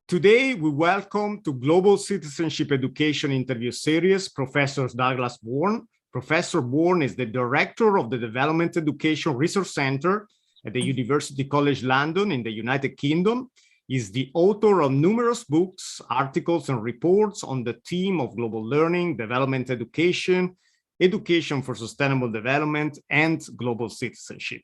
Today, we welcome to Global Citizenship Education Interview Series, Professor Douglas Bourn. Professor Bourn is the Director of the Development Education Research Center at the University College London in the United Kingdom. He is the author of numerous books, articles, and reports on the theme of global learning, development education, education for sustainable development, and global citizenship.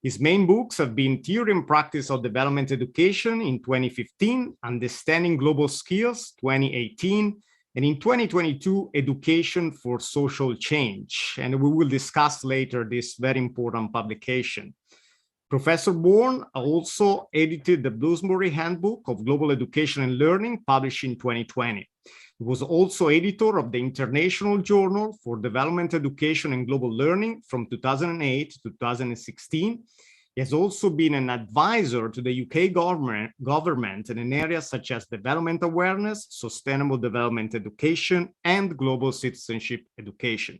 His main books have been Theory and Practice of Development Education in 2015, Understanding Global Skills 2018, and in 2022, Education for Social Change. And we will discuss later this very important publication. Professor Bourn also edited the Bloomsbury Handbook of Global Education and Learning, published in 2020. He was also editor of the International Journal for Development Education and Global Learning from 2008 to 2016. He has also been an advisor to the UK government in areas such as development awareness, sustainable development education, and global citizenship education.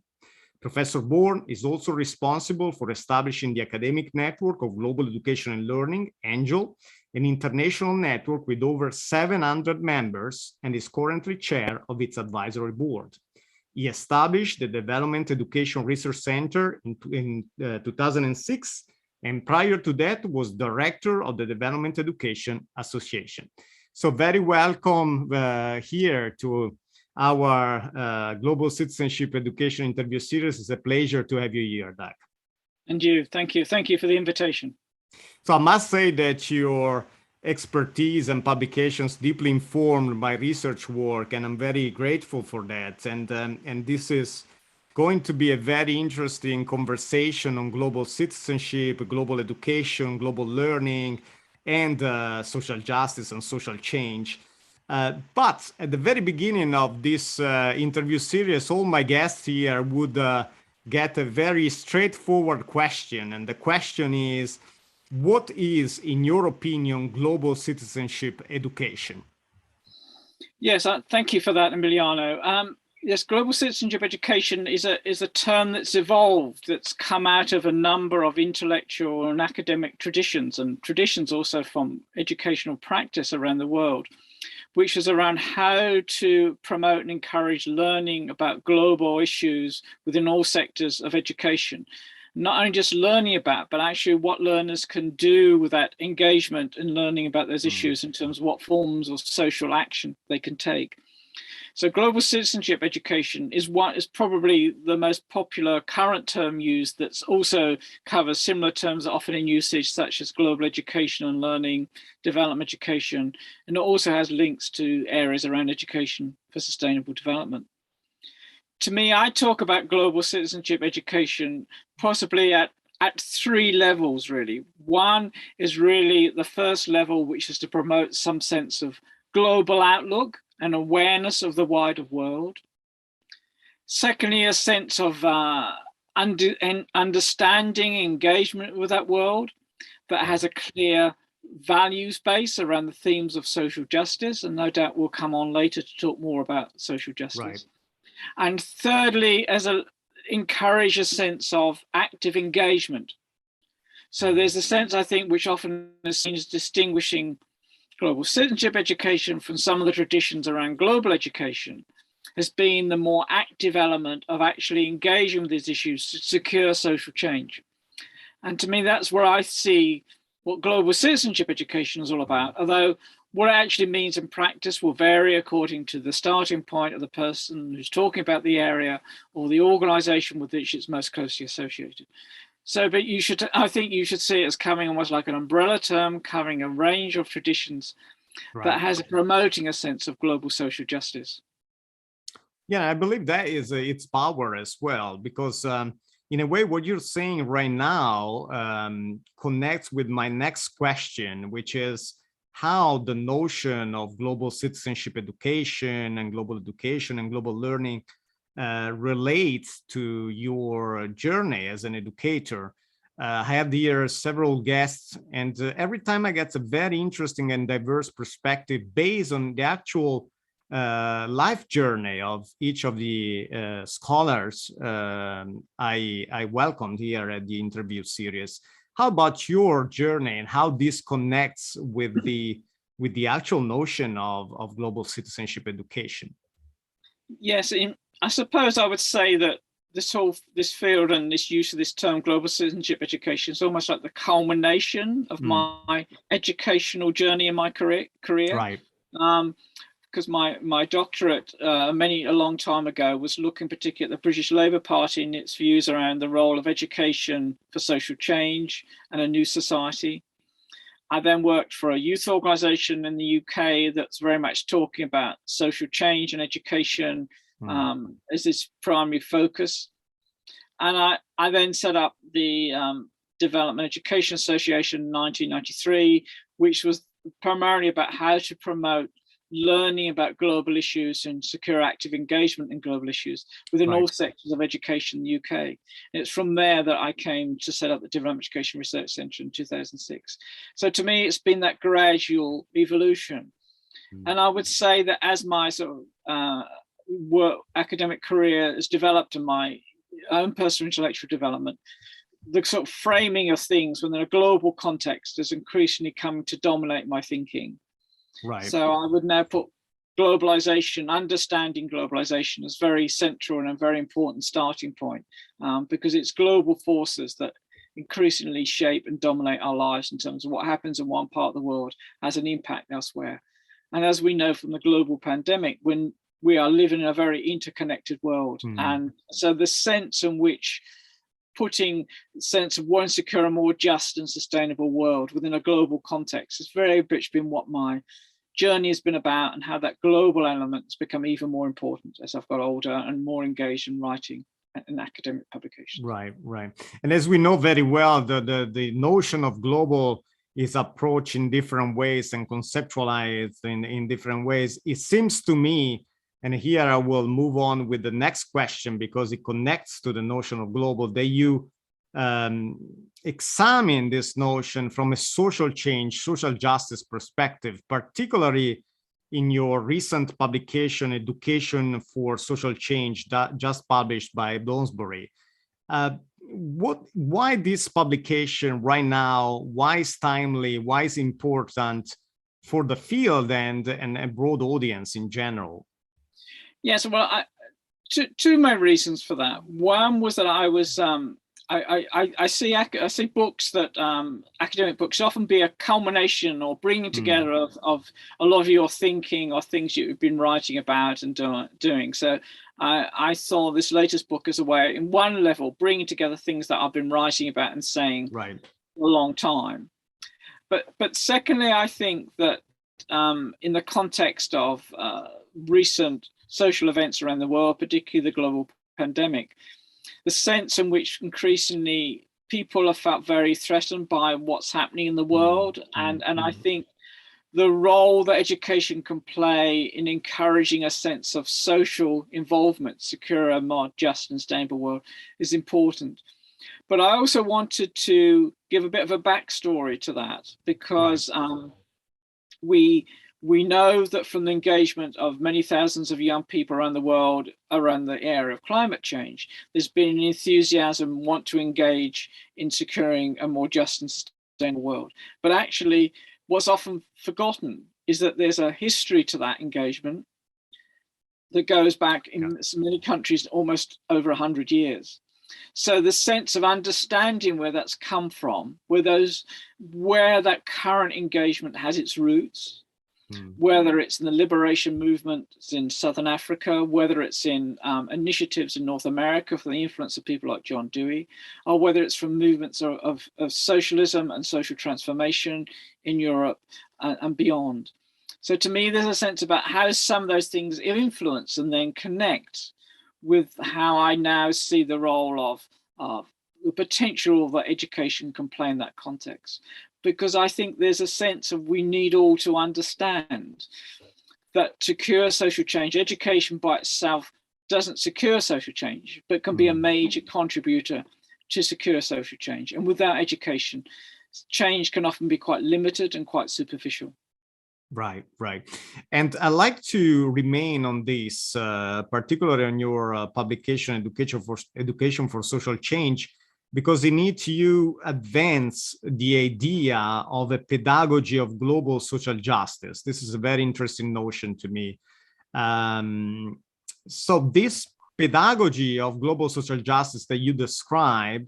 Professor Bourn is also responsible for establishing the academic network of global education and learning, ANGEL, an international network with over 700 members, and is currently chair of its advisory board. He established the Development Education Research Center in 2006, and prior to that was director of the Development Education Association. So very welcome here to our Global Citizenship Education Interview Series. It's a pleasure to have you here, Doug. And you, thank you. Thank you for the invitation. So I must say that your expertise and publications deeply informed my research work, and I'm very grateful for that. And this is going to be a very interesting conversation on global citizenship, global education, global learning, and social justice and social change. But at the very beginning of this interview series, all my guests here would get a very straightforward question. And the question is, what is, in your opinion, global citizenship education? Yes, thank you for that, Emiliano. Yes, global citizenship education is a term that's evolved, that's come out of a number of intellectual and academic traditions, and traditions also from educational practice around the world, which is around how to promote and encourage learning about global issues within all sectors of education. Not only just learning about, but actually what learners can do with that engagement and learning about those issues in terms of what forms of social action they can take. So global citizenship education is probably the most popular current term used, that's also covers similar terms often in usage, such as global education and learning, development education, and it also has links to areas around education for sustainable development. To me, I talk about global citizenship education possibly at three levels, really. One is really the first level, which is to promote some sense of global outlook and awareness of the wider world. Secondly, a sense of understanding, engagement with that world that has a clear values base around the themes of social justice, and no doubt we'll come on later to talk more about social justice. Right. And thirdly, encourage a sense of active engagement. So there's a sense, I think, which often is seen as distinguishing global citizenship education from some of the traditions around global education, has been the more active element of actually engaging with these issues to secure social change. And to me, that's where I see what global citizenship education is all about, although what it actually means in practice will vary according to the starting point of the person who's talking about the area or the organization with which it's most closely associated. So, but I think you should see it as coming almost like an umbrella term covering a range of traditions that has promoting a sense of global social justice. Yeah, I believe that is its power as well, because in a way, what you're saying right now connects with my next question, which is how the notion of global citizenship education and global learning relates to your journey as an educator. I have here several guests, and every time I get a very interesting and diverse perspective based on the actual life journey of each of the scholars I welcomed here at the interview series. How about your journey and how this connects with the with the actual notion of global citizenship education? Yes, I suppose I would say that this field and this use of this term global citizenship education is almost like the culmination of my educational journey in my career. Right. Because my doctorate a long time ago was looking particularly at the British Labour Party and its views around the role of education for social change and a new society. I then worked for a youth organisation in the UK that's very much talking about social change and education as its primary focus. And I then set up the Development Education Association in 1993, which was primarily about how to promote learning about global issues and secure active engagement in global issues within all sectors of education in the UK. And it's from there that I came to set up the Development Education Research Centre in 2006. So to me, it's been that gradual evolution. And I would say that as my sort of academic career has developed and my own personal intellectual development, the sort of framing of things within a global context has increasingly come to dominate my thinking. Right. So I would now put globalization, understanding globalization, as very central and a very important starting point, because it's global forces that increasingly shape and dominate our lives in terms of what happens in one part of the world has an impact elsewhere. And as we know from the global pandemic, when we are living in a very interconnected world, and so the sense in which putting the sense of wanting to secure a more just and sustainable world within a global context has very much been what my journey has been about, and how that global element has become even more important as I've got older and more engaged in writing and academic publication. Right, right. And as we know very well, the notion of global is approached in different ways and conceptualized in different ways. It seems to me, and here I will move on with the next question because it connects to the notion of global, that you examine this notion from a social change, social justice perspective, particularly in your recent publication, Education for Social Change, that just published by Bloomsbury. Why this publication right now? Why is timely? Why is important for the field and a broad audience in general? Yes, well, two main reasons for that. One was that I was I see books that academic books often be a culmination or bringing together of a lot of your thinking or things you've been writing about and doing. So I saw this latest book as a way, in one level, bringing together things that I've been writing about and saying for a long time. But secondly, I think that in the context of recent social events around the world, particularly the global pandemic, the sense in which increasingly people have felt very threatened by what's happening in the world. And I think the role that education can play in encouraging a sense of social involvement, secure a more just and stable world is important. But I also wanted to give a bit of a backstory to that, because we know that from the engagement of many thousands of young people around the world around the area of climate change, there's been an enthusiasm, want to engage in securing a more just and sustainable world. But actually, what's often forgotten is that there's a history to that engagement that goes back in many countries almost over 100 years. So the sense of understanding where that's come from, where that current engagement has its roots, whether it's in the liberation movements in Southern Africa, whether it's in initiatives in North America for the influence of people like John Dewey, or whether it's from movements of socialism and social transformation in Europe and beyond. So to me, there's a sense about how some of those things influence and then connect with how I now see the role of the potential that education can play in that context. Because I think there's a sense of we need all to understand that to cure social change, education by itself doesn't secure social change, but can be a major contributor to secure social change. And without education, change can often be quite limited and quite superficial. Right, right. And I'd like to remain on this, particularly on your publication, Education for Social Change, because in it you advance the idea of a pedagogy of global social justice. This is a very interesting notion to me. So this pedagogy of global social justice that you describe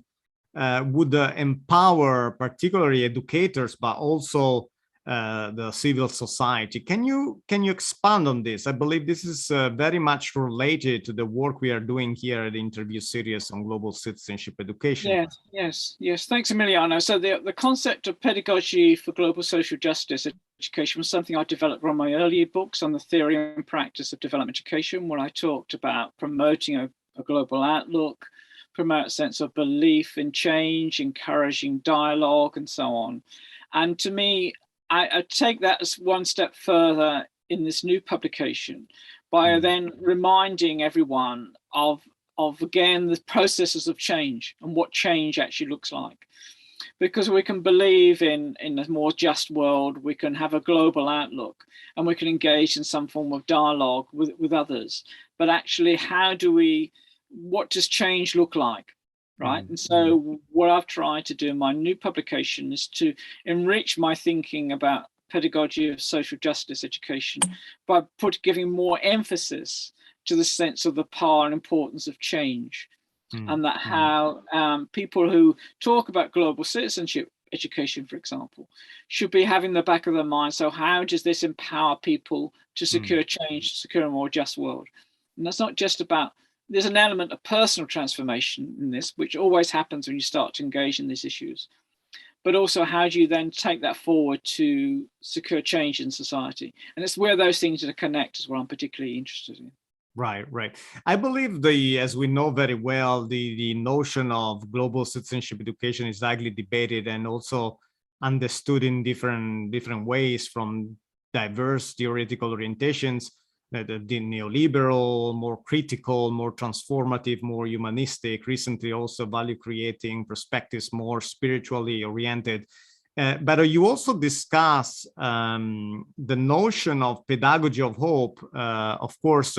would empower particularly educators, but also the civil society. Can you expand on this? I believe this is very much related to the work we are doing here at the interview series on global citizenship education. Yes. Thanks, Emiliano. So the concept of pedagogy for global social justice education was something I developed from my earlier books on the theory and practice of development education, where I talked about promoting a global outlook, promote a sense of belief in change, encouraging dialogue, and so on. And to me, I take that as one step further in this new publication by then reminding everyone of again the processes of change and what change actually looks like. Because we can believe in a more just world, we can have a global outlook, and we can engage in some form of dialogue with others. But actually, what does change look like? Right. And so what I've tried to do in my new publication is to enrich my thinking about pedagogy of social justice education by giving more emphasis to the sense of the power and importance of change. And that how people who talk about global citizenship education, for example, should be having the back of their mind. So how does this empower people to secure change, to secure a more just world? And that's not just about, there's an element of personal transformation in this, which always happens when you start to engage in these issues. But also, how do you then take that forward to secure change in society? And it's where those things connect is what I'm particularly interested in. Right. I believe as we know very well, the notion of global citizenship education is highly debated and also understood in different ways from diverse theoretical orientations. The neoliberal, more critical, more transformative, more humanistic, recently also value creating perspectives, more spiritually oriented. But you also discuss the notion of pedagogy of hope, of course,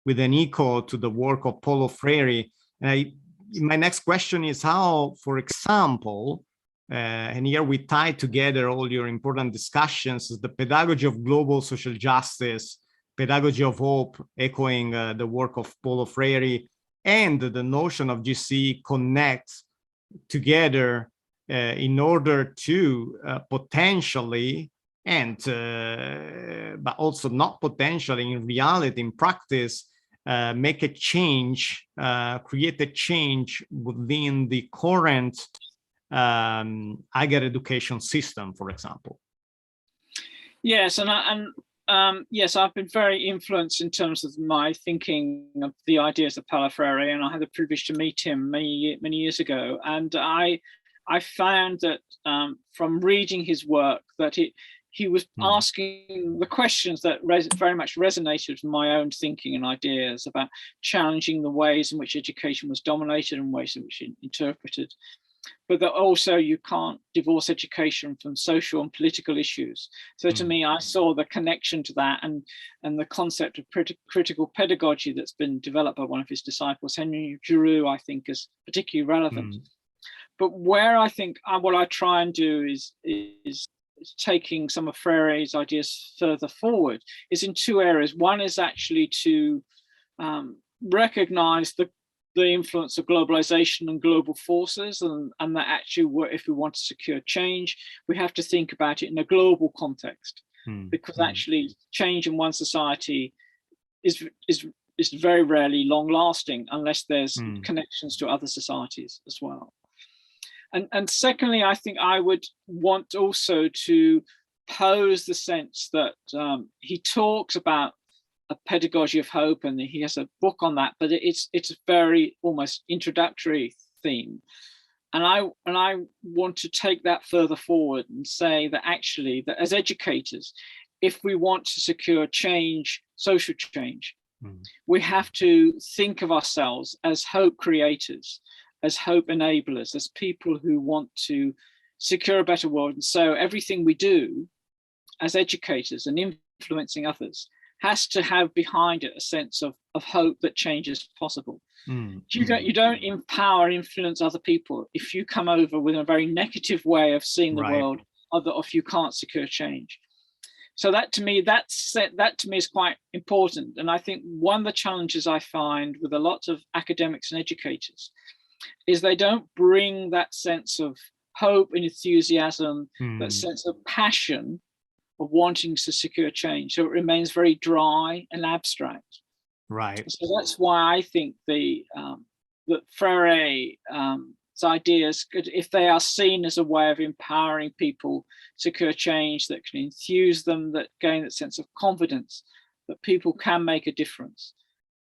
with an echo to the work of Paulo Freire. My next question is how, for example, and here we tie together all your important discussions, the pedagogy of global social justice, pedagogy of hope, echoing the work of Paulo Freire, and the notion of GC connect together in order to potentially, and but also not potentially, in reality, in practice, make a change, create a change within the current higher education system, for example. Yes, yes, I've been very influenced in terms of my thinking of the ideas of Paulo Freire, and I had the privilege to meet him many years ago. And I found that from reading his work that he was asking the questions that very much resonated with my own thinking and ideas about challenging the ways in which education was dominated and ways in which it interpreted. But that also you can't divorce education from social and political issues. So to me, I saw the connection to that and the concept of critical pedagogy that's been developed by one of his disciples, Henry Giroux, I think is particularly relevant. But where I think what I try and do is taking some of Freire's ideas further forward is in two areas. One is actually to recognize the influence of globalization and global forces, and that actually, if we want to secure change, we have to think about it in a global context, because actually change in one society is very rarely long lasting unless there's connections to other societies as well. And secondly, I think I would want also to pose the sense that he talks about a pedagogy of hope, and he has a book on that, but it's a very almost introductory theme. And I want to take that further forward and say that actually, that as educators, if we want to secure change, social change, we have to think of ourselves as hope creators, as hope enablers, as people who want to secure a better world. And so everything we do as educators and influencing others has to have behind it a sense of hope that change is possible. You don't empower and influence other people if you come over with a very negative way of seeing the world, or if you can't secure change. So that to me is quite important. And I think one of the challenges I find with a lot of academics and educators is they don't bring that sense of hope and enthusiasm, that sense of passion of wanting to secure change. So it remains very dry and abstract. Right. So that's why I think that Freire's ideas, if they are seen as a way of empowering people to secure change that can enthuse them, that gain that sense of confidence that people can make a difference,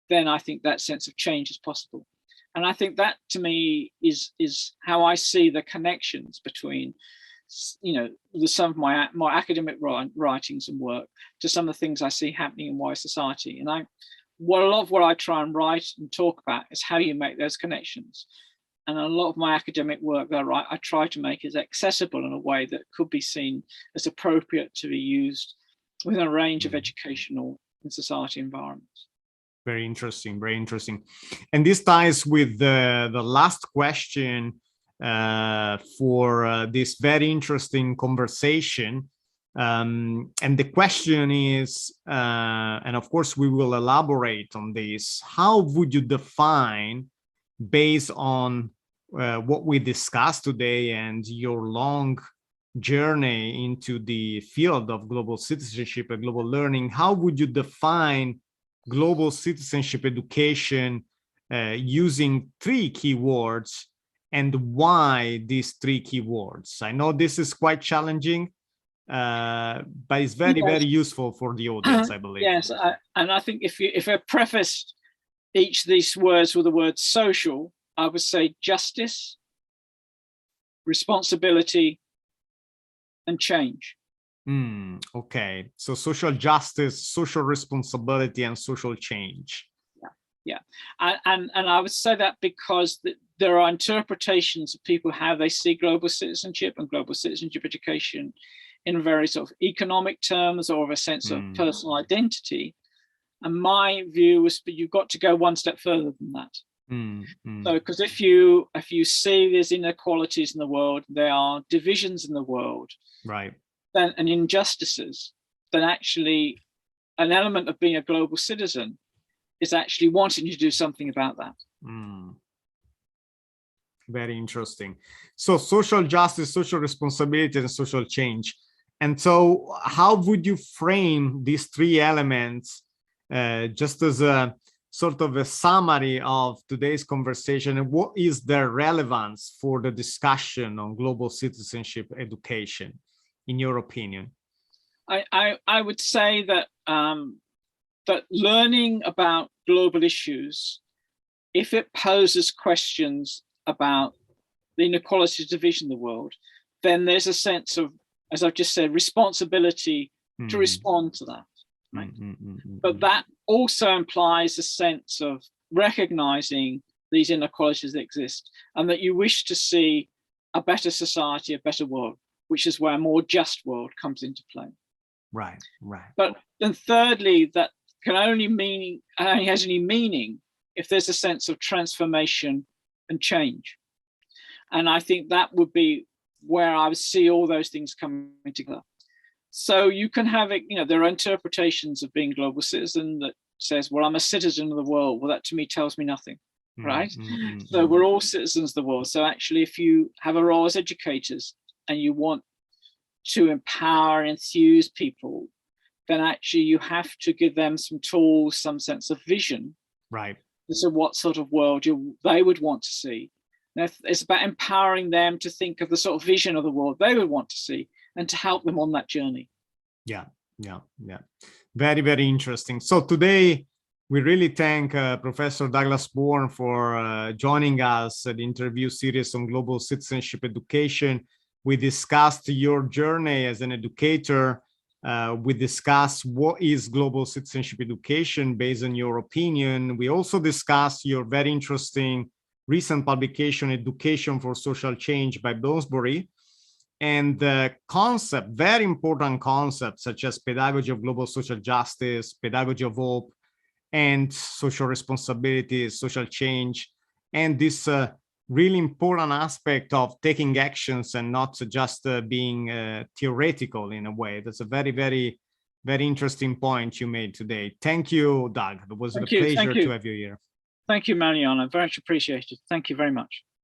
then I think that sense of change is possible. And I think that to me is how I see the connections between, some of my more academic writings and work to some of the things I see happening in wider society. And a lot of what I try and write and talk about is how you make those connections. And a lot of my academic work that I write, I try to make is accessible in a way that could be seen as appropriate to be used within a range of educational and society environments. Very interesting, very interesting. And this ties with the last question for this very interesting conversation. And the question is, and of course we will elaborate on this, how would you define, based on what we discussed today and your long journey into the field of global citizenship and global learning, how would you define global citizenship education using 3 keywords, and why these 3 keywords? I know this is quite challenging, but it's very, very useful for the audience, I believe. Yes, and I think if I prefaced each of these words with the word social, I would say justice, responsibility, and change. Okay, so social justice, social responsibility, and social change. Yeah. And I would say that because there are interpretations of people how they see global citizenship and global citizenship education in very sort of economic terms or of a sense of personal identity. And my view was, but you've got to go one step further than that. So, because if you see there's inequalities in the world, there are divisions in the world, right, then and injustices, then actually an element of being a global citizen is actually wanting to do something about that. Very interesting. So social justice, social responsibility, and social change. And so how would you frame these 3 elements just as a sort of a summary of today's conversation, and what is their relevance for the discussion on global citizenship education, in your opinion? I would say that that learning about global issues, if it poses questions about the inequality division in the world, then there's a sense of, as I've just said, responsibility to respond to that. Right? But that also implies a sense of recognizing these inequalities that exist, and that you wish to see a better society, a better world, which is where a more just world comes into play. Right, right. But then thirdly, that can only has any meaning if there's a sense of transformation and change. And I think that would be where I would see all those things coming together. So you can have it, there are interpretations of being a global citizen that says, well, I'm a citizen of the world. Well, that to me tells me nothing, right? So we're all citizens of the world. So actually, if you have a role as educators and you want to empower and enthuse people, then actually you have to give them some tools, some sense of vision, right? So what sort of world they would want to see. And it's about empowering them to think of the sort of vision of the world they would want to see, and to help them on that journey. Yeah. Very, very interesting. So today, we really thank Professor Douglas Bourn for joining us at the interview series on global citizenship education. We discussed your journey as an educator. We discussed what is global citizenship education based on your opinion. We also discussed your very interesting recent publication, Education for Social Change by Bloomsbury. and the concept, very important concepts such as pedagogy of global social justice, pedagogy of hope, and social responsibility, social change, and this really important aspect of taking actions and not just being theoretical in a way. That's a very, very, very interesting point you made today. Thank you, Doug. It was a pleasure to have you here. Thank you, Emiliano. Very much appreciated. Thank you very much.